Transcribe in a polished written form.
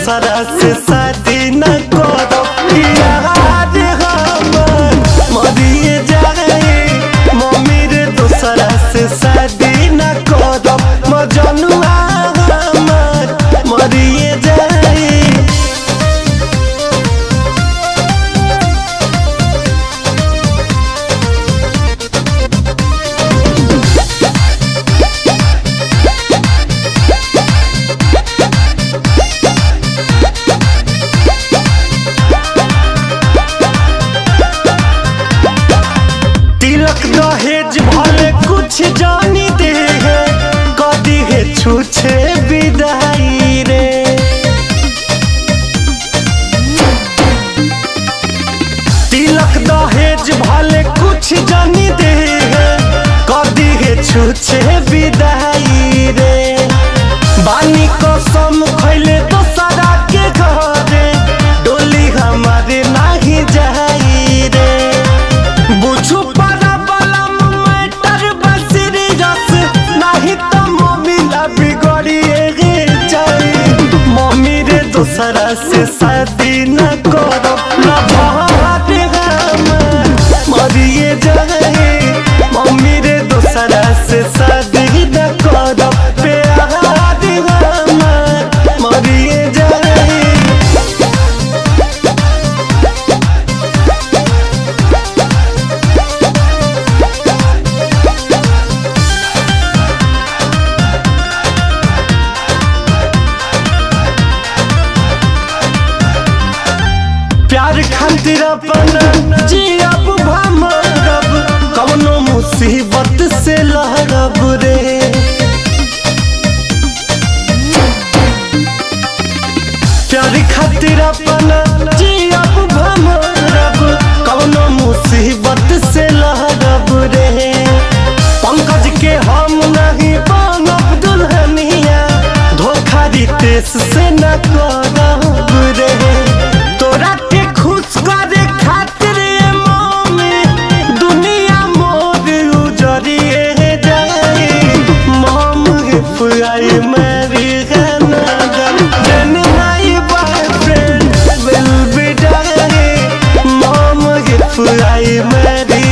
दूसरा से शादी न करो यार हमर मरिए जाए मम्मी रे दूसरा से शादी न करो मजनुआ हमर मरिए जाए। दहेज भले कुछ जानी दे है कदी है छूछे विदाई रे तिलक दहेज भले कुछ जानी दे है कदी है छूछे विदाई रे बानी कसम खैले दोसरा के घरे डोली हमारे नहीं जाई रे बुझू दूसरा से शादी न करो न भाटे हमर मरिए जाए मम्मी रे दूसरा से शादी न करो प्यार हमर मरिए जाए। प्यार खातिर अपन जियब भमरब कौनो मुसीबत से लहरब रे प्यार खातिर अपन जियब भमरब कौनो मुसीबत से लहरब रे पंकज के हम नहीं बनब दुल्हनिया धोखा रितेश से न करब रे तोरा के खुश करे खातिर मम्मी दुनिया मोर उजरिए जाए मम if I marry another then my boyfriend will be dying mom if I marry